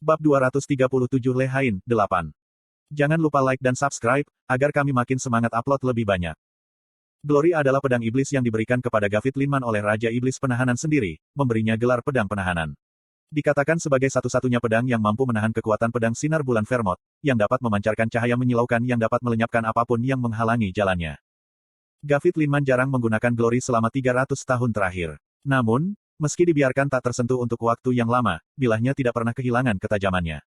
Bab 237 Lehain, 8. Jangan lupa like dan subscribe, agar kami makin semangat upload lebih banyak. Glory adalah pedang iblis yang diberikan kepada Gavit Linman oleh Raja Iblis Penahanan sendiri, memberinya gelar pedang penahanan. Dikatakan sebagai satu-satunya pedang yang mampu menahan kekuatan pedang sinar bulan Vermont, yang dapat memancarkan cahaya menyilaukan yang dapat melenyapkan apapun yang menghalangi jalannya. Gavit Linman jarang menggunakan Glory selama 300 tahun terakhir. Namun, meski dibiarkan tak tersentuh untuk waktu yang lama, bilahnya tidak pernah kehilangan ketajamannya.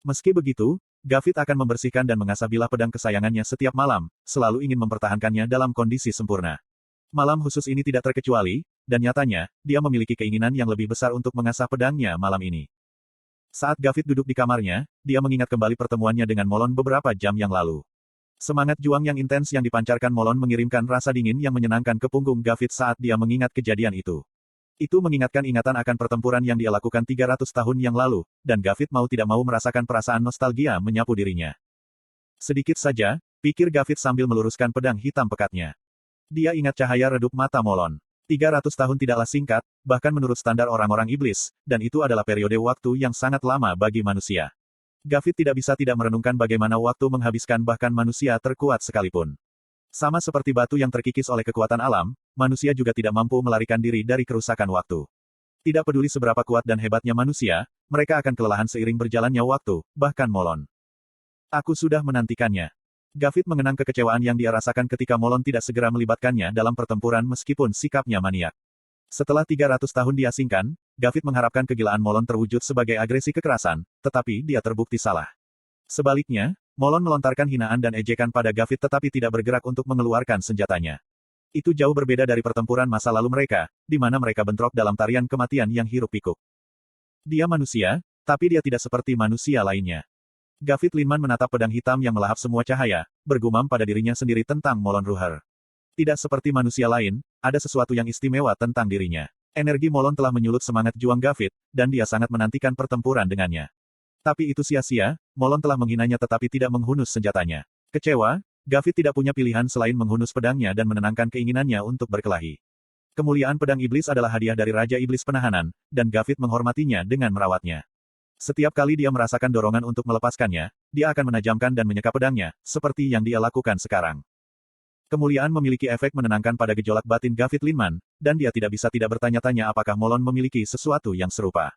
Meski begitu, Gavit akan membersihkan dan mengasah bilah pedang kesayangannya setiap malam, selalu ingin mempertahankannya dalam kondisi sempurna. Malam khusus ini tidak terkecuali, dan nyatanya, dia memiliki keinginan yang lebih besar untuk mengasah pedangnya malam ini. Saat Gavit duduk di kamarnya, dia mengingat kembali pertemuannya dengan Molon beberapa jam yang lalu. Semangat juang yang intens yang dipancarkan Molon mengirimkan rasa dingin yang menyenangkan ke punggung Gavit saat dia mengingat kejadian itu. Itu mengingatkan ingatan akan pertempuran yang dia lakukan 300 tahun yang lalu, dan Gavit mau tidak mau merasakan perasaan nostalgia menyapu dirinya. Sedikit saja, pikir Gavit sambil meluruskan pedang hitam pekatnya. Dia ingat cahaya redup mata Molon. 300 tahun tidaklah singkat, bahkan menurut standar orang-orang iblis, dan itu adalah periode waktu yang sangat lama bagi manusia. Gavit tidak bisa tidak merenungkan bagaimana waktu menghabiskan bahkan manusia terkuat sekalipun. Sama seperti batu yang terkikis oleh kekuatan alam, manusia juga tidak mampu melarikan diri dari kerusakan waktu. Tidak peduli seberapa kuat dan hebatnya manusia, mereka akan kelelahan seiring berjalannya waktu, bahkan Molon. Aku sudah menantikannya. Gavit mengenang kekecewaan yang dia rasakan ketika Molon tidak segera melibatkannya dalam pertempuran meskipun sikapnya maniak. Setelah 300 tahun diasingkan, Gavit mengharapkan kegilaan Molon terwujud sebagai agresi kekerasan, tetapi dia terbukti salah. Sebaliknya, Molon melontarkan hinaan dan ejekan pada Gavit tetapi tidak bergerak untuk mengeluarkan senjatanya. Itu jauh berbeda dari pertempuran masa lalu mereka, di mana mereka bentrok dalam tarian kematian yang hiruk-pikuk. Dia manusia, tapi dia tidak seperti manusia lainnya. Gavit Linman menatap pedang hitam yang melahap semua cahaya, bergumam pada dirinya sendiri tentang Molon Ruher. Tidak seperti manusia lain, ada sesuatu yang istimewa tentang dirinya. Energi Molon telah menyulut semangat juang Gavit, dan dia sangat menantikan pertempuran dengannya. Tapi itu sia-sia, Molon telah menghinanya tetapi tidak menghunus senjatanya. Kecewa, Gavit tidak punya pilihan selain menghunus pedangnya dan menenangkan keinginannya untuk berkelahi. Kemuliaan pedang iblis adalah hadiah dari Raja Iblis Penahanan, dan Gavit menghormatinya dengan merawatnya. Setiap kali dia merasakan dorongan untuk melepaskannya, dia akan menajamkan dan menyeka pedangnya, seperti yang dia lakukan sekarang. Kemuliaan memiliki efek menenangkan pada gejolak batin Gavit Linman, dan dia tidak bisa tidak bertanya-tanya apakah Molon memiliki sesuatu yang serupa.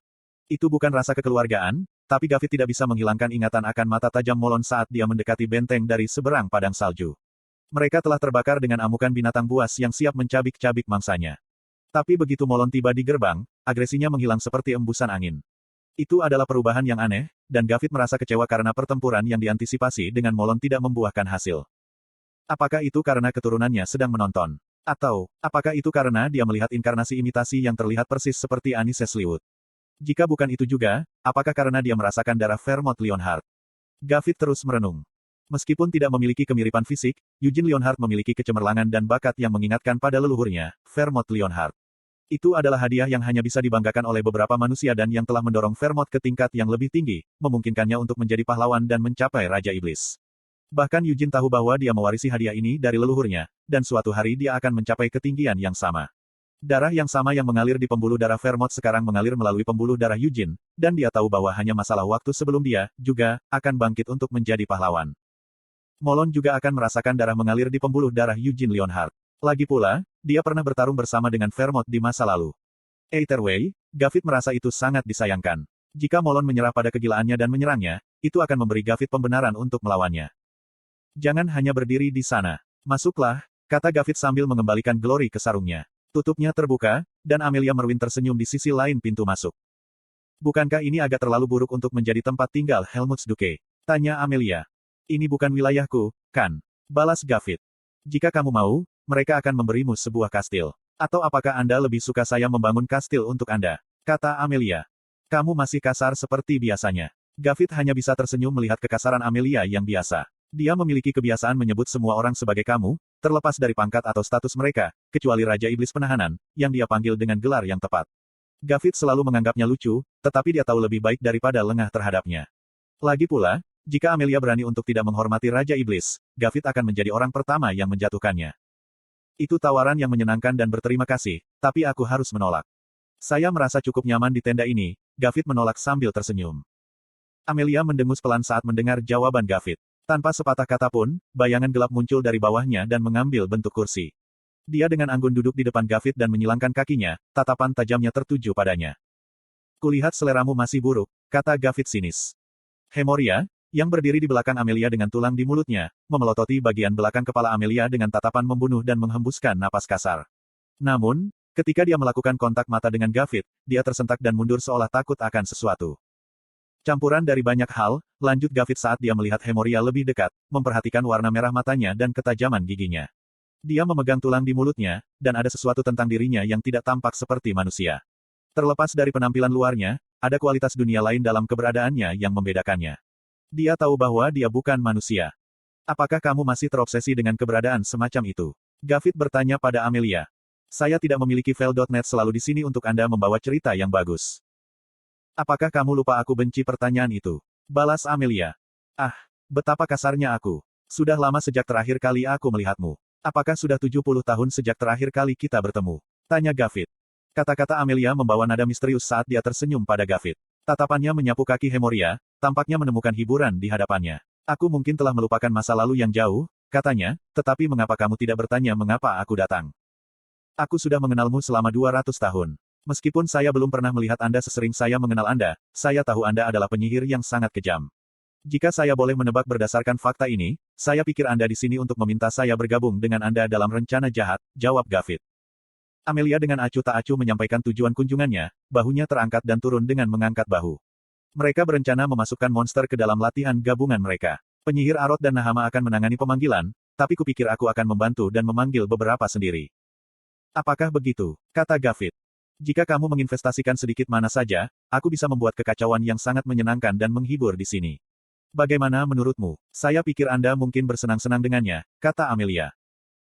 Itu bukan rasa kekeluargaan, tapi Gavit tidak bisa menghilangkan ingatan akan mata tajam Molon saat dia mendekati benteng dari seberang padang salju. Mereka telah terbakar dengan amukan binatang buas yang siap mencabik-cabik mangsanya. Tapi begitu Molon tiba di gerbang, agresinya menghilang seperti embusan angin. Itu adalah perubahan yang aneh, dan Gavit merasa kecewa karena pertempuran yang diantisipasi dengan Molon tidak membuahkan hasil. Apakah itu karena keturunannya sedang menonton? Atau, apakah itu karena dia melihat inkarnasi imitasi yang terlihat persis seperti Anises Liwut? Jika bukan itu juga, apakah karena dia merasakan darah Vermont Lionheart? Gavit terus merenung. Meskipun tidak memiliki kemiripan fisik, Eugene Lionheart memiliki kecemerlangan dan bakat yang mengingatkan pada leluhurnya, Vermont Lionheart. Itu adalah hadiah yang hanya bisa dibanggakan oleh beberapa manusia dan yang telah mendorong Vermont ke tingkat yang lebih tinggi, memungkinkannya untuk menjadi pahlawan dan mencapai Raja Iblis. Bahkan Eugene tahu bahwa dia mewarisi hadiah ini dari leluhurnya, dan suatu hari dia akan mencapai ketinggian yang sama. Darah yang sama yang mengalir di pembuluh darah Vermont sekarang mengalir melalui pembuluh darah Eugene, dan dia tahu bahwa hanya masalah waktu sebelum dia, juga, akan bangkit untuk menjadi pahlawan. Molon juga akan merasakan darah mengalir di pembuluh darah Eugene Lionheart. Lagi pula, dia pernah bertarung bersama dengan Vermont di masa lalu. Either way, Gavit merasa itu sangat disayangkan. Jika Molon menyerah pada kegilaannya dan menyerangnya, itu akan memberi Gavit pembenaran untuk melawannya. Jangan hanya berdiri di sana. Masuklah, kata Gavit sambil mengembalikan Glory ke sarungnya. Tutupnya terbuka, dan Amelia Merwin tersenyum di sisi lain pintu masuk. Bukankah ini agak terlalu buruk untuk menjadi tempat tinggal Helmut Duke? Tanya Amelia. Ini bukan wilayahku, kan? Balas Gavit. Jika kamu mau, mereka akan memberimu sebuah kastil. Atau apakah Anda lebih suka saya membangun kastil untuk Anda? Kata Amelia. Kamu masih kasar seperti biasanya. Gavit hanya bisa tersenyum melihat kekasaran Amelia yang biasa. Dia memiliki kebiasaan menyebut semua orang sebagai kamu, terlepas dari pangkat atau status mereka, kecuali Raja Iblis Penahanan, yang dia panggil dengan gelar yang tepat. Gavit selalu menganggapnya lucu, tetapi dia tahu lebih baik daripada lengah terhadapnya. Lagi pula, jika Amelia berani untuk tidak menghormati Raja Iblis, Gavit akan menjadi orang pertama yang menjatuhkannya. Itu tawaran yang menyenangkan dan berterima kasih, tapi aku harus menolak. Saya merasa cukup nyaman di tenda ini, Gavit menolak sambil tersenyum. Amelia mendengus pelan saat mendengar jawaban Gavit. Tanpa sepatah kata pun, bayangan gelap muncul dari bawahnya dan mengambil bentuk kursi. Dia dengan anggun duduk di depan Gavit dan menyilangkan kakinya, tatapan tajamnya tertuju padanya. Kulihat seleramu masih buruk, kata Gavit sinis. Hemoria, yang berdiri di belakang Amelia dengan tulang di mulutnya, memelototi bagian belakang kepala Amelia dengan tatapan membunuh dan menghembuskan napas kasar. Namun, ketika dia melakukan kontak mata dengan Gavit, dia tersentak dan mundur seolah takut akan sesuatu. Campuran dari banyak hal, lanjut Gavit saat dia melihat Hemoria lebih dekat, memperhatikan warna merah matanya dan ketajaman giginya. Dia memegang tulang di mulutnya, dan ada sesuatu tentang dirinya yang tidak tampak seperti manusia. Terlepas dari penampilan luarnya, ada kualitas dunia lain dalam keberadaannya yang membedakannya. Dia tahu bahwa dia bukan manusia. Apakah kamu masih terobsesi dengan keberadaan semacam itu? Gavit bertanya pada Amelia. Saya tidak memiliki file.net selalu di sini untuk Anda membawa cerita yang bagus. Apakah kamu lupa aku benci pertanyaan itu? Balas Amelia. Ah, betapa kasarnya aku. Sudah lama sejak terakhir kali aku melihatmu. Apakah sudah 70 tahun sejak terakhir kali kita bertemu? Tanya Gavit. Kata-kata Amelia membawa nada misterius saat dia tersenyum pada Gavit. Tatapannya menyapu kaki Hemoria, tampaknya menemukan hiburan di hadapannya. Aku mungkin telah melupakan masa lalu yang jauh, katanya, tetapi mengapa kamu tidak bertanya mengapa aku datang? Aku sudah mengenalmu selama 200 tahun. Meskipun saya belum pernah melihat Anda sesering saya mengenal Anda, saya tahu Anda adalah penyihir yang sangat kejam. Jika saya boleh menebak berdasarkan fakta ini, saya pikir Anda di sini untuk meminta saya bergabung dengan Anda dalam rencana jahat, jawab Gavit. Amelia dengan acuh tak acuh menyampaikan tujuan kunjungannya, bahunya terangkat dan turun dengan mengangkat bahu. Mereka berencana memasukkan monster ke dalam latihan gabungan mereka. Penyihir Arot dan Nahama akan menangani pemanggilan, tapi kupikir aku akan membantu dan memanggil beberapa sendiri. Apakah begitu? Kata Gavit. Jika kamu menginvestasikan sedikit mana saja, aku bisa membuat kekacauan yang sangat menyenangkan dan menghibur di sini. Bagaimana menurutmu? Saya pikir Anda mungkin bersenang-senang dengannya, kata Amelia.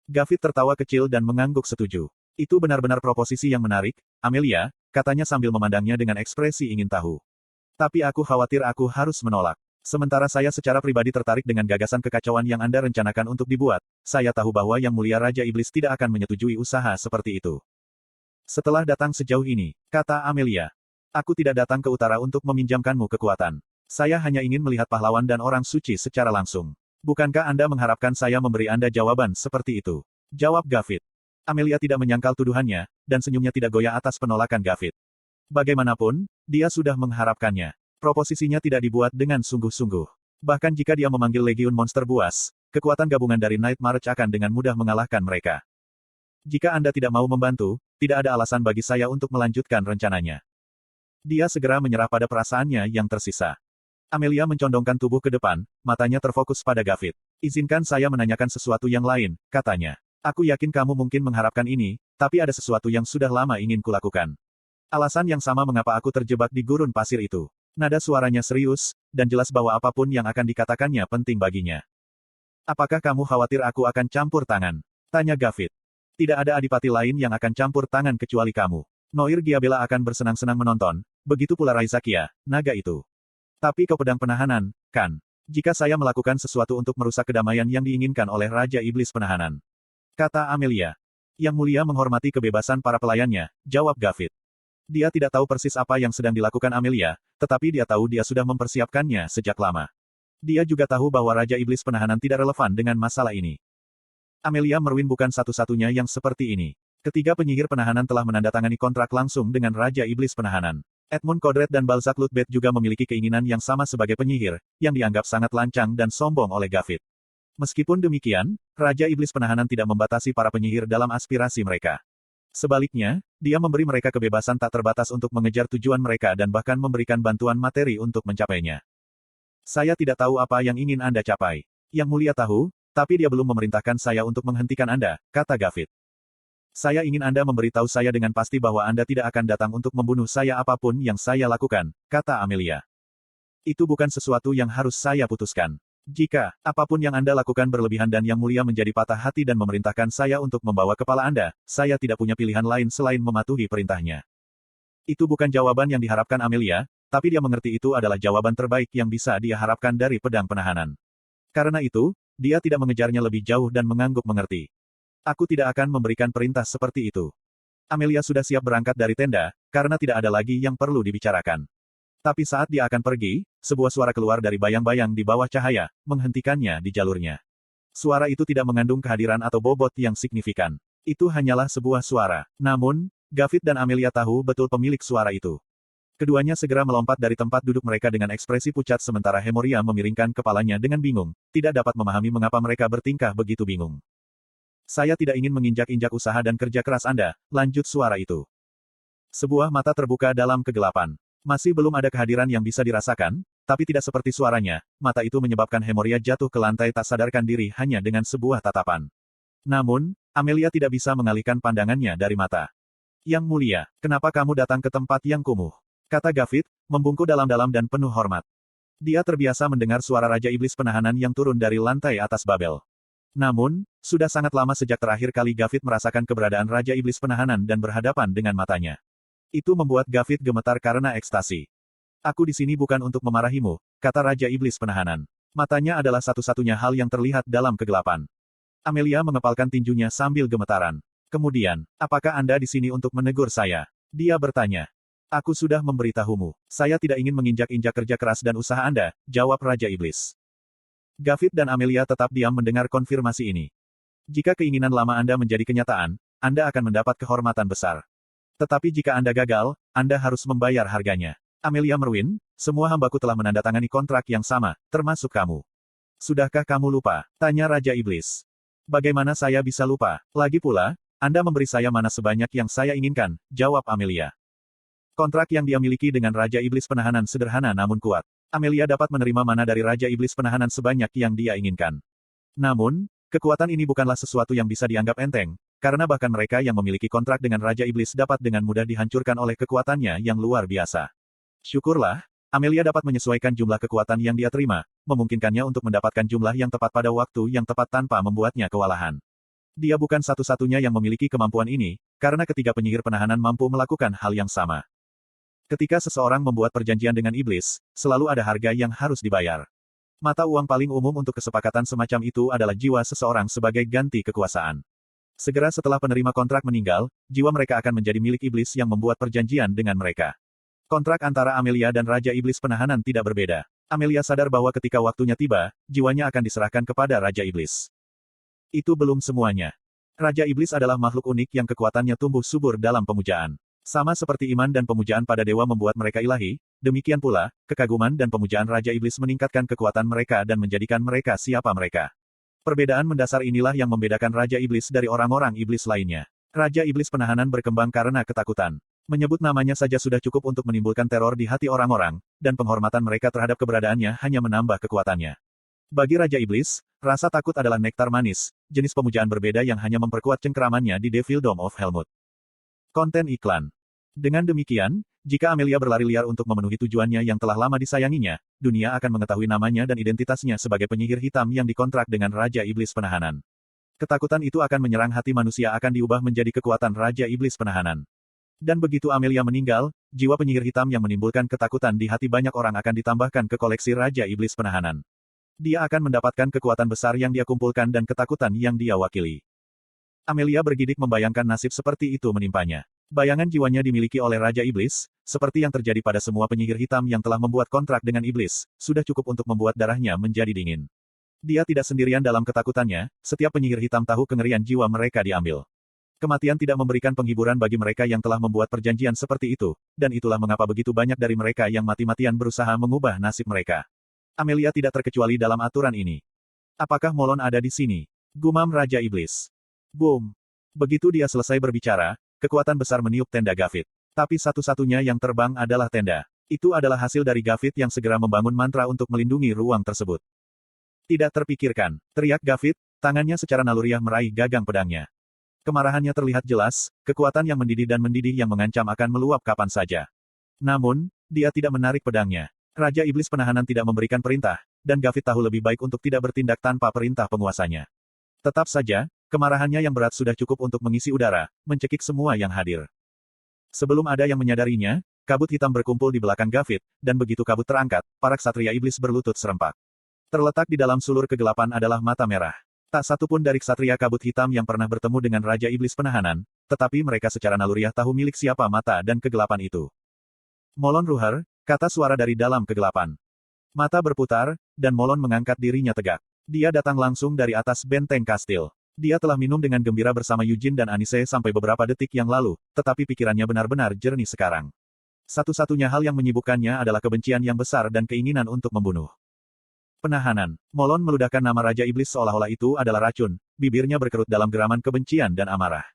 Gavit tertawa kecil dan mengangguk setuju. Itu benar-benar proposisi yang menarik, Amelia, katanya sambil memandangnya dengan ekspresi ingin tahu. Tapi aku khawatir aku harus menolak. Sementara saya secara pribadi tertarik dengan gagasan kekacauan yang Anda rencanakan untuk dibuat, saya tahu bahwa Yang Mulia Raja Iblis tidak akan menyetujui usaha seperti itu. Setelah datang sejauh ini, kata Amelia, aku tidak datang ke utara untuk meminjamkanmu kekuatan. Saya hanya ingin melihat pahlawan dan orang suci secara langsung. Bukankah Anda mengharapkan saya memberi Anda jawaban seperti itu? Jawab Gavit. Amelia tidak menyangkal tuduhannya, dan senyumnya tidak goyah atas penolakan Gavit. Bagaimanapun, dia sudah mengharapkannya. Proposisinya tidak dibuat dengan sungguh-sungguh. Bahkan jika dia memanggil legiun monster buas, kekuatan gabungan dari Night March akan dengan mudah mengalahkan mereka. Jika Anda tidak mau membantu, tidak ada alasan bagi saya untuk melanjutkan rencananya. Dia segera menyerah pada perasaannya yang tersisa. Amelia mencondongkan tubuh ke depan, matanya terfokus pada Gavit. Izinkan saya menanyakan sesuatu yang lain, katanya. Aku yakin kamu mungkin mengharapkan ini, tapi ada sesuatu yang sudah lama ingin kulakukan. Alasan yang sama mengapa aku terjebak di gurun pasir itu. Nada suaranya serius, dan jelas bahwa apapun yang akan dikatakannya penting baginya. Apakah kamu khawatir aku akan campur tangan? Tanya Gavit. Tidak ada adipati lain yang akan campur tangan kecuali kamu. Noir Giabella akan bersenang-senang menonton, begitu pula Raizakia, naga itu. Tapi kau pedang penahanan, kan? Jika saya melakukan sesuatu untuk merusak kedamaian yang diinginkan oleh Raja Iblis Penahanan. Kata Amelia. Yang Mulia menghormati kebebasan para pelayannya, jawab Gavit. Dia tidak tahu persis apa yang sedang dilakukan Amelia, tetapi dia tahu dia sudah mempersiapkannya sejak lama. Dia juga tahu bahwa Raja Iblis Penahanan tidak relevan dengan masalah ini. Amelia Merwin bukan satu-satunya yang seperti ini. Ketiga penyihir penahanan telah menandatangani kontrak langsung dengan Raja Iblis Penahanan. Edmund Kodret dan Balzac Lutbet juga memiliki keinginan yang sama sebagai penyihir, yang dianggap sangat lancang dan sombong oleh Gavit. Meskipun demikian, Raja Iblis Penahanan tidak membatasi para penyihir dalam aspirasi mereka. Sebaliknya, dia memberi mereka kebebasan tak terbatas untuk mengejar tujuan mereka dan bahkan memberikan bantuan materi untuk mencapainya. Saya tidak tahu apa yang ingin Anda capai. Yang Mulia tahu, tapi dia belum memerintahkan saya untuk menghentikan Anda, kata Gavit. Saya ingin Anda memberitahu saya dengan pasti bahwa Anda tidak akan datang untuk membunuh saya apapun yang saya lakukan, kata Amelia. Itu bukan sesuatu yang harus saya putuskan. Jika apapun yang Anda lakukan berlebihan dan Yang Mulia menjadi patah hati dan memerintahkan saya untuk membawa kepala Anda, saya tidak punya pilihan lain selain mematuhi perintahnya. Itu bukan jawaban yang diharapkan Amelia, tapi dia mengerti itu adalah jawaban terbaik yang bisa dia harapkan dari pedang penahanan. Karena itu, dia tidak mengejarnya lebih jauh dan mengangguk mengerti. Aku tidak akan memberikan perintah seperti itu. Amelia sudah siap berangkat dari tenda, karena tidak ada lagi yang perlu dibicarakan. Tapi saat dia akan pergi, sebuah suara keluar dari bayang-bayang di bawah cahaya, menghentikannya di jalurnya. Suara itu tidak mengandung kehadiran atau bobot yang signifikan. Itu hanyalah sebuah suara. Namun, Gavit dan Amelia tahu betul pemilik suara itu. Keduanya segera melompat dari tempat duduk mereka dengan ekspresi pucat sementara Hemoria memiringkan kepalanya dengan bingung, tidak dapat memahami mengapa mereka bertingkah begitu bingung. Saya tidak ingin menginjak-injak usaha dan kerja keras Anda, lanjut suara itu. Sebuah mata terbuka dalam kegelapan. Masih belum ada kehadiran yang bisa dirasakan, tapi tidak seperti suaranya, mata itu menyebabkan Hemoria jatuh ke lantai tak sadarkan diri hanya dengan sebuah tatapan. Namun, Amelia tidak bisa mengalihkan pandangannya dari mata. Yang mulia, kenapa kamu datang ke tempat yang kumuh? Kata Gavit, membungkuk dalam-dalam dan penuh hormat. Dia terbiasa mendengar suara Raja Iblis Penahanan yang turun dari lantai atas Babel. Namun, sudah sangat lama sejak terakhir kali Gavit merasakan keberadaan Raja Iblis Penahanan dan berhadapan dengan matanya. Itu membuat Gavit gemetar karena ekstasi. Aku di sini bukan untuk memarahimu, kata Raja Iblis Penahanan. Matanya adalah satu-satunya hal yang terlihat dalam kegelapan. Amelia mengepalkan tinjunya sambil gemetaran. Kemudian, apakah Anda di sini untuk menegur saya? Dia bertanya. Aku sudah memberitahumu. Saya tidak ingin menginjak-injak kerja keras dan usaha Anda, jawab Raja Iblis. Gavit dan Amelia tetap diam mendengar konfirmasi ini. Jika keinginan lama Anda menjadi kenyataan, Anda akan mendapat kehormatan besar. Tetapi jika Anda gagal, Anda harus membayar harganya. Amelia Merwin, semua hambaku telah menandatangani kontrak yang sama, termasuk kamu. Sudahkah kamu lupa? Tanya Raja Iblis. Bagaimana saya bisa lupa? Lagi pula, Anda memberi saya mana sebanyak yang saya inginkan, jawab Amelia. Kontrak yang dia miliki dengan Raja Iblis Penahanan sederhana namun kuat. Amelia dapat menerima mana dari Raja Iblis Penahanan sebanyak yang dia inginkan. Namun, kekuatan ini bukanlah sesuatu yang bisa dianggap enteng, karena bahkan mereka yang memiliki kontrak dengan Raja Iblis dapat dengan mudah dihancurkan oleh kekuatannya yang luar biasa. Syukurlah, Amelia dapat menyesuaikan jumlah kekuatan yang dia terima, memungkinkannya untuk mendapatkan jumlah yang tepat pada waktu yang tepat tanpa membuatnya kewalahan. Dia bukan satu-satunya yang memiliki kemampuan ini, karena ketiga penyihir penahanan mampu melakukan hal yang sama. Ketika seseorang membuat perjanjian dengan iblis, selalu ada harga yang harus dibayar. Mata uang paling umum untuk kesepakatan semacam itu adalah jiwa seseorang sebagai ganti kekuasaan. Segera setelah penerima kontrak meninggal, jiwa mereka akan menjadi milik iblis yang membuat perjanjian dengan mereka. Kontrak antara Amelia dan Raja Iblis Penahanan tidak berbeda. Amelia sadar bahwa ketika waktunya tiba, jiwanya akan diserahkan kepada Raja Iblis. Itu belum semuanya. Raja Iblis adalah makhluk unik yang kekuatannya tumbuh subur dalam pemujaan. Sama seperti iman dan pemujaan pada dewa membuat mereka ilahi, demikian pula, kekaguman dan pemujaan Raja Iblis meningkatkan kekuatan mereka dan menjadikan mereka siapa mereka. Perbedaan mendasar inilah yang membedakan Raja Iblis dari orang-orang iblis lainnya. Raja Iblis Penahanan berkembang karena ketakutan. Menyebut namanya saja sudah cukup untuk menimbulkan teror di hati orang-orang, dan penghormatan mereka terhadap keberadaannya hanya menambah kekuatannya. Bagi Raja Iblis, rasa takut adalah nektar manis, jenis pemujaan berbeda yang hanya memperkuat cengkeramannya di Devildom of Helmut. Konten iklan. Dengan demikian, jika Amelia berlari liar untuk memenuhi tujuannya yang telah lama disayanginya, dunia akan mengetahui namanya dan identitasnya sebagai penyihir hitam yang dikontrak dengan Raja Iblis Penahanan. Ketakutan itu akan menyerang hati manusia akan diubah menjadi kekuatan Raja Iblis Penahanan. Dan begitu Amelia meninggal, jiwa penyihir hitam yang menimbulkan ketakutan di hati banyak orang akan ditambahkan ke koleksi Raja Iblis Penahanan. Dia akan mendapatkan kekuatan besar yang dia kumpulkan dan ketakutan yang dia wakili. Amelia bergidik membayangkan nasib seperti itu menimpanya. Bayangan jiwanya dimiliki oleh Raja Iblis, seperti yang terjadi pada semua penyihir hitam yang telah membuat kontrak dengan iblis, sudah cukup untuk membuat darahnya menjadi dingin. Dia tidak sendirian dalam ketakutannya, setiap penyihir hitam tahu kengerian jiwa mereka diambil. Kematian tidak memberikan penghiburan bagi mereka yang telah membuat perjanjian seperti itu, dan itulah mengapa begitu banyak dari mereka yang mati-matian berusaha mengubah nasib mereka. Amelia tidak terkecuali dalam aturan ini. Apakah Molon ada di sini? Gumam Raja Iblis. Boom! Begitu dia selesai berbicara, kekuatan besar meniup tenda Gavit. Tapi satu-satunya yang terbang adalah tenda. Itu adalah hasil dari Gavit yang segera membangun mantra untuk melindungi ruang tersebut. Tidak terpikirkan, teriak Gavit, tangannya secara naluriah meraih gagang pedangnya. Kemarahannya terlihat jelas, kekuatan yang mendidih dan mendidih yang mengancam akan meluap kapan saja. Namun, dia tidak menarik pedangnya. Raja Iblis Penahanan tidak memberikan perintah, dan Gavit tahu lebih baik untuk tidak bertindak tanpa perintah penguasanya. Tetap saja, kemarahannya yang berat sudah cukup untuk mengisi udara, mencekik semua yang hadir. Sebelum ada yang menyadarinya, kabut hitam berkumpul di belakang Gavit, dan begitu kabut terangkat, para ksatria iblis berlutut serempak. Terletak di dalam sulur kegelapan adalah mata merah. Tak satu pun dari ksatria kabut hitam yang pernah bertemu dengan Raja Iblis Penahanan, tetapi mereka secara naluriah tahu milik siapa mata dan kegelapan itu. Molon Ruher, Kata suara dari dalam kegelapan. Mata berputar, dan Molon mengangkat dirinya tegak. Dia datang langsung dari atas benteng kastil. Dia telah minum dengan gembira bersama Eugene dan Anise sampai beberapa detik yang lalu, tetapi pikirannya benar-benar jernih sekarang. Satu-satunya hal yang menyibukkannya adalah kebencian yang besar dan keinginan untuk membunuh. Penahanan. Molon meludahkan nama Raja Iblis seolah-olah itu adalah racun, bibirnya berkerut dalam geraman kebencian dan amarah.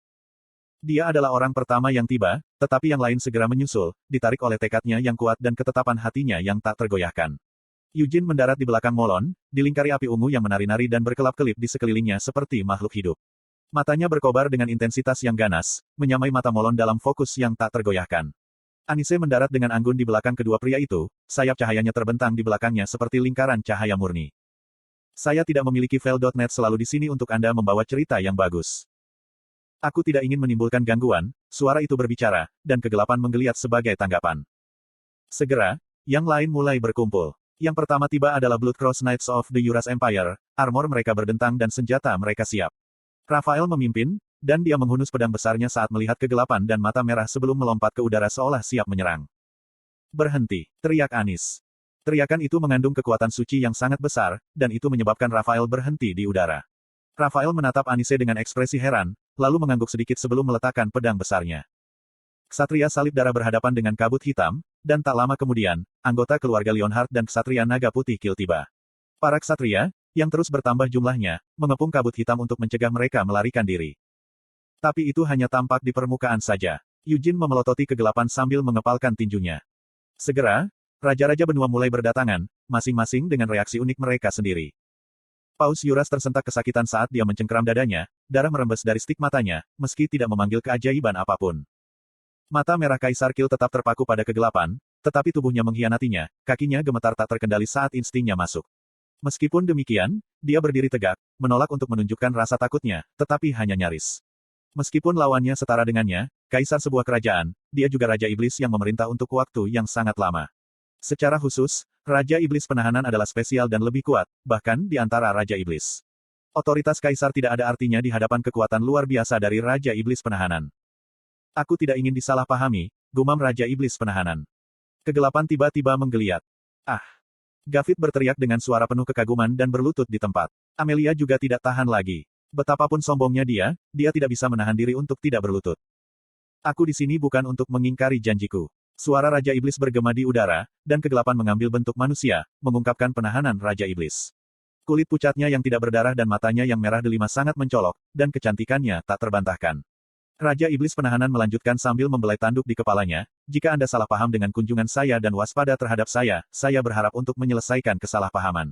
Dia adalah orang pertama yang tiba, tetapi yang lain segera menyusul, ditarik oleh tekadnya yang kuat dan ketetapan hatinya yang tak tergoyahkan. Eugene mendarat di belakang Molon, dilingkari api ungu yang menari-nari dan berkelap-kelip di sekelilingnya seperti makhluk hidup. Matanya berkobar dengan intensitas yang ganas, menyamai mata Molon dalam fokus yang tak tergoyahkan. Anise mendarat dengan anggun di belakang kedua pria itu, sayap cahayanya terbentang di belakangnya seperti lingkaran cahaya murni. Saya tidak memiliki Veil.net selalu di sini untuk Anda membawa cerita yang bagus. Aku tidak ingin menimbulkan gangguan, suara itu berbicara, dan kegelapan menggeliat sebagai tanggapan. Segera, yang lain mulai berkumpul. Yang pertama tiba adalah Blood Cross Knights of the Eurus Empire, armor mereka berdentang dan senjata mereka siap. Raphael memimpin, dan dia menghunus pedang besarnya saat melihat kegelapan dan mata merah sebelum melompat ke udara seolah siap menyerang. Berhenti, teriak Anis. Teriakan itu mengandung kekuatan suci yang sangat besar, dan itu menyebabkan Raphael berhenti di udara. Raphael menatap Anise dengan ekspresi heran, lalu mengangguk sedikit sebelum meletakkan pedang besarnya. Ksatria salib darah berhadapan dengan kabut hitam, dan tak lama kemudian, anggota keluarga Leonhard dan Ksatria naga putih Kil tiba. Para Ksatria, yang terus bertambah jumlahnya, mengepung kabut hitam untuk mencegah mereka melarikan diri. Tapi itu hanya tampak di permukaan saja. Eugene memelototi kegelapan sambil mengepalkan tinjunya. Segera, raja-raja benua mulai berdatangan, masing-masing dengan reaksi unik mereka sendiri. Paus Yuras tersentak kesakitan saat dia mencengkeram dadanya, darah merembes dari stik matanya, meski tidak memanggil keajaiban apapun. Mata merah Kaisar Kil tetap terpaku pada kegelapan, tetapi tubuhnya mengkhianatinya, kakinya gemetar tak terkendali saat instingnya masuk. Meskipun demikian, dia berdiri tegak, menolak untuk menunjukkan rasa takutnya, tetapi hanya nyaris. Meskipun lawannya setara dengannya, Kaisar sebuah kerajaan, dia juga Raja Iblis yang memerintah untuk waktu yang sangat lama. Secara khusus, Raja Iblis Penahanan adalah spesial dan lebih kuat, bahkan di antara Raja Iblis. Otoritas Kaisar tidak ada artinya di hadapan kekuatan luar biasa dari Raja Iblis Penahanan. Aku tidak ingin disalahpahami, gumam Raja Iblis Penahanan. Kegelapan tiba-tiba menggeliat. Ah! Gavit berteriak dengan suara penuh kekaguman dan berlutut di tempat. Amelia juga tidak tahan lagi. Betapapun sombongnya dia tidak bisa menahan diri untuk tidak berlutut. Aku di sini bukan untuk mengingkari janjiku. Suara Raja Iblis bergema di udara, dan kegelapan mengambil bentuk manusia, mengungkapkan penahanan Raja Iblis. Kulit pucatnya yang tidak berdarah dan matanya yang merah delima sangat mencolok, dan kecantikannya tak terbantahkan. Raja Iblis Penahanan melanjutkan sambil membelai tanduk di kepalanya, jika Anda salah paham dengan kunjungan saya dan waspada terhadap saya berharap untuk menyelesaikan kesalahpahaman.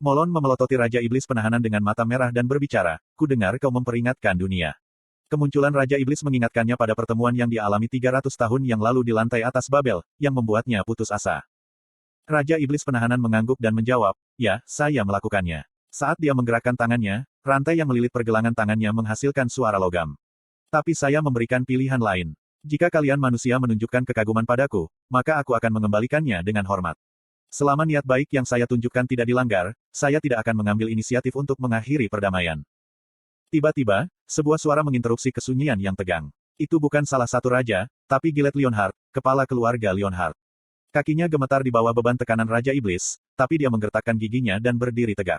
Molon memelototi Raja Iblis Penahanan dengan mata merah dan berbicara, ku dengar kau memperingatkan dunia. Kemunculan Raja Iblis mengingatkannya pada pertemuan yang dia alami 300 tahun yang lalu di lantai atas Babel, yang membuatnya putus asa. Raja Iblis Penahanan mengangguk dan menjawab, ya, saya melakukannya. Saat dia menggerakkan tangannya, rantai yang melilit pergelangan tangannya menghasilkan suara logam. Tapi saya memberikan pilihan lain. Jika kalian manusia menunjukkan kekaguman padaku, maka aku akan mengembalikannya dengan hormat. Selama niat baik yang saya tunjukkan tidak dilanggar, saya tidak akan mengambil inisiatif untuk mengakhiri perdamaian. Tiba-tiba, sebuah suara menginterupsi kesunyian yang tegang. Itu bukan salah satu raja, tapi Gillett Leonhard, kepala keluarga Leonhard. Kakinya gemetar di bawah beban tekanan Raja Iblis, tapi dia menggertakkan giginya dan berdiri tegak.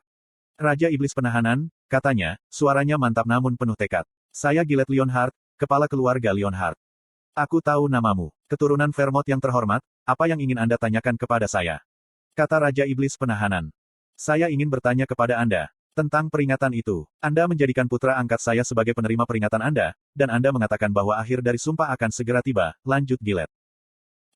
Raja Iblis Penahanan, katanya, suaranya mantap namun penuh tekad. Saya Gillett Leonhard, kepala keluarga Leonhard. Aku tahu namamu, keturunan Vermont yang terhormat, apa yang ingin Anda tanyakan kepada saya? Kata Raja Iblis Penahanan. Saya ingin bertanya kepada Anda. Tentang peringatan itu, Anda menjadikan putra angkat saya sebagai penerima peringatan Anda, dan Anda mengatakan bahwa akhir dari sumpah akan segera tiba, lanjut Gillett.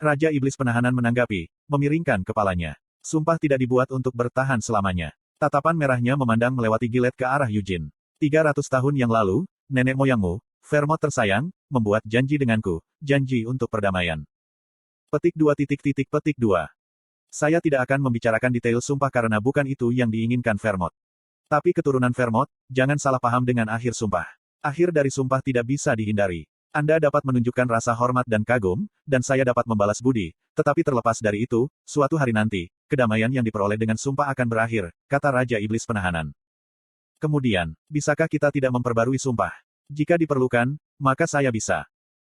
Raja Iblis Penahanan menanggapi, memiringkan kepalanya. Sumpah tidak dibuat untuk bertahan selamanya. Tatapan merahnya memandang melewati Gillett ke arah Eugene. 300 tahun yang lalu, nenek moyangmu, Vermont tersayang, membuat janji denganku, janji untuk perdamaian. Petik 2. Saya tidak akan membicarakan detail sumpah karena bukan itu yang diinginkan Vermont. Tapi keturunan Vermont, jangan salah paham dengan akhir sumpah. Akhir dari sumpah tidak bisa dihindari. Anda dapat menunjukkan rasa hormat dan kagum, dan saya dapat membalas budi, tetapi terlepas dari itu, suatu hari nanti, kedamaian yang diperoleh dengan sumpah akan berakhir, kata Raja Iblis Penahanan. Kemudian, bisakah kita tidak memperbarui sumpah? Jika diperlukan, maka saya bisa.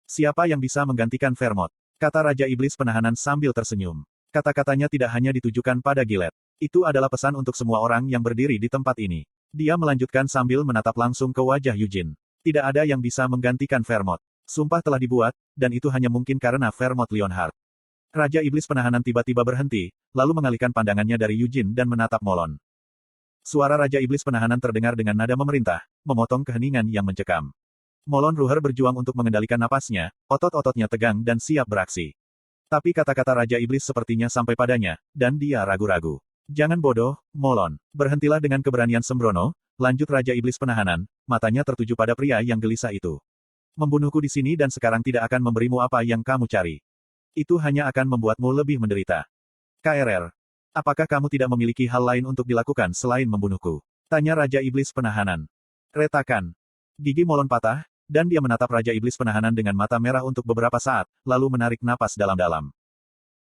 Siapa yang bisa menggantikan Vermont? Kata Raja Iblis Penahanan sambil tersenyum. Kata-katanya tidak hanya ditujukan pada Gilead. Itu adalah pesan untuk semua orang yang berdiri di tempat ini. Dia melanjutkan sambil menatap langsung ke wajah Eugene. Tidak ada yang bisa menggantikan Vermont. Sumpah telah dibuat, dan itu hanya mungkin karena Vermont Lionheart. Raja Iblis Penahanan tiba-tiba berhenti, lalu mengalihkan pandangannya dari Eugene dan menatap Molon. Suara Raja Iblis Penahanan terdengar dengan nada memerintah, memotong keheningan yang mencekam. Molon Ruher berjuang untuk mengendalikan napasnya, otot-ototnya tegang dan siap beraksi. Tapi kata-kata Raja Iblis sepertinya sampai padanya, dan dia ragu-ragu. Jangan bodoh, Molon. Berhentilah dengan keberanian sembrono, lanjut Raja Iblis Penahanan, matanya tertuju pada pria yang gelisah itu. Membunuhku di sini dan sekarang tidak akan memberimu apa yang kamu cari. Itu hanya akan membuatmu lebih menderita. KRR. Apakah kamu tidak memiliki hal lain untuk dilakukan selain membunuhku? Tanya Raja Iblis Penahanan. Retakan. Gigi Molon patah, dan dia menatap Raja Iblis Penahanan dengan mata merah untuk beberapa saat, lalu menarik napas dalam-dalam.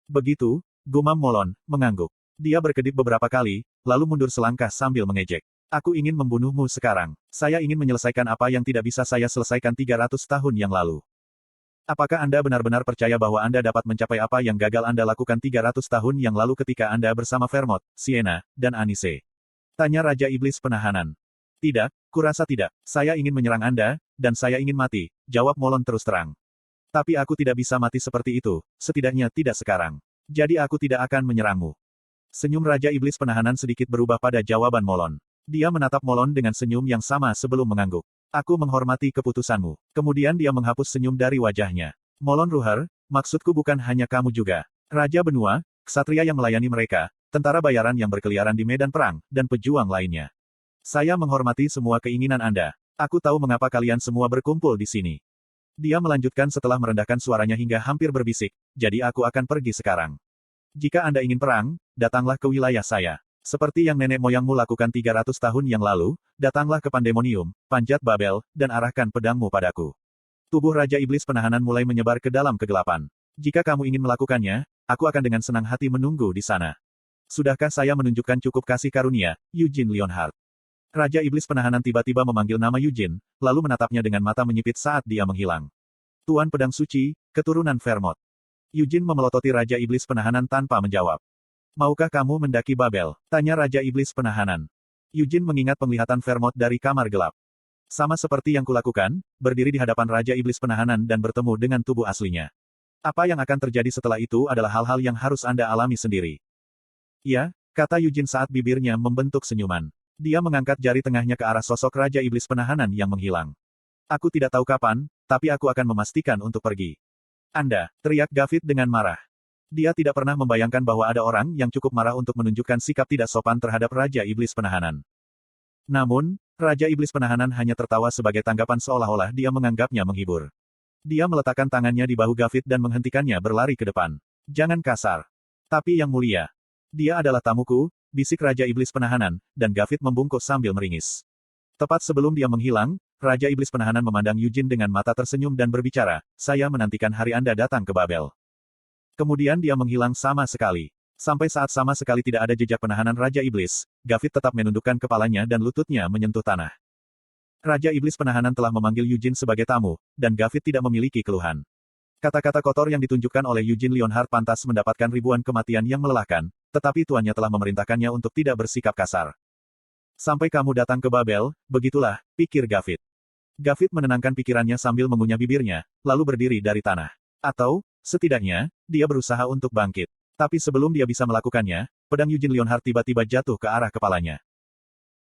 Begitu, gumam Molon, mengangguk. Dia berkedip beberapa kali, lalu mundur selangkah sambil mengejek. Aku ingin membunuhmu sekarang. Saya ingin menyelesaikan apa yang tidak bisa saya selesaikan 300 tahun yang lalu. Apakah Anda benar-benar percaya bahwa Anda dapat mencapai apa yang gagal Anda lakukan 300 tahun yang lalu ketika Anda bersama Vermont, Sienna, dan Anise? Tanya Raja Iblis Penahanan. Tidak, kurasa tidak. Saya ingin menyerang Anda, dan saya ingin mati, jawab Molon terus terang. Tapi aku tidak bisa mati seperti itu, setidaknya tidak sekarang. Jadi aku tidak akan menyerangmu. Senyum Raja Iblis Penahanan sedikit berubah pada jawaban Molon. Dia menatap Molon dengan senyum yang sama sebelum mengangguk. Aku menghormati keputusanmu. Kemudian dia menghapus senyum dari wajahnya. Molon Ruher, maksudku bukan hanya kamu juga. Raja Benua, ksatria yang melayani mereka, tentara bayaran yang berkeliaran di medan perang, dan pejuang lainnya. Saya menghormati semua keinginan Anda. Aku tahu mengapa kalian semua berkumpul di sini. Dia melanjutkan setelah merendahkan suaranya hingga hampir berbisik, jadi aku akan pergi sekarang. Jika Anda ingin perang, datanglah ke wilayah saya. Seperti yang nenek moyangmu lakukan 300 tahun yang lalu, datanglah ke Pandemonium, Panjat Babel, dan arahkan pedangmu padaku. Tubuh Raja Iblis Penahanan mulai menyebar ke dalam kegelapan. Jika kamu ingin melakukannya, aku akan dengan senang hati menunggu di sana. Sudahkah saya menunjukkan cukup kasih karunia, Eugene Lionheart? Raja Iblis Penahanan tiba-tiba memanggil nama Eugene, lalu menatapnya dengan mata menyipit saat dia menghilang. Tuan Pedang Suci, keturunan Vermont. Eugene memelototi Raja Iblis Penahanan tanpa menjawab. Maukah kamu mendaki Babel? Tanya Raja Iblis Penahanan. Eugene mengingat penglihatan Vermont dari kamar gelap. Sama seperti yang kulakukan, berdiri di hadapan Raja Iblis Penahanan dan bertemu dengan tubuh aslinya. Apa yang akan terjadi setelah itu adalah hal-hal yang harus Anda alami sendiri. Ya, kata Eugene saat bibirnya membentuk senyuman. Dia mengangkat jari tengahnya ke arah sosok Raja Iblis Penahanan yang menghilang. Aku tidak tahu kapan, tapi aku akan memastikan untuk pergi. Anda, teriak Gavit dengan marah. Dia tidak pernah membayangkan bahwa ada orang yang cukup marah untuk menunjukkan sikap tidak sopan terhadap Raja Iblis Penahanan. Namun, Raja Iblis Penahanan hanya tertawa sebagai tanggapan seolah-olah dia menganggapnya menghibur. Dia meletakkan tangannya di bahu Gavit dan menghentikannya berlari ke depan. Jangan kasar. Tapi yang mulia. Dia adalah tamuku, bisik Raja Iblis Penahanan, dan Gavit membungkuk sambil meringis. Tepat sebelum dia menghilang, Raja Iblis Penahanan memandang Eugene dengan mata tersenyum dan berbicara, saya menantikan hari Anda datang ke Babel. Kemudian dia menghilang sama sekali. Sampai saat sama sekali tidak ada jejak penahanan Raja Iblis, Gavit tetap menundukkan kepalanya dan lututnya menyentuh tanah. Raja Iblis Penahanan telah memanggil Eugene sebagai tamu, dan Gavit tidak memiliki keluhan. Kata-kata kotor yang ditunjukkan oleh Eugene Lionheart pantas mendapatkan ribuan kematian yang melelahkan, tetapi tuannya telah memerintahkannya untuk tidak bersikap kasar. Sampai kamu datang ke Babel, begitulah, pikir Gavit. Gavit menenangkan pikirannya sambil mengunyah bibirnya, lalu berdiri dari tanah. Atau, setidaknya, dia berusaha untuk bangkit. Tapi sebelum dia bisa melakukannya, pedang Eugene Lionheart tiba-tiba jatuh ke arah kepalanya.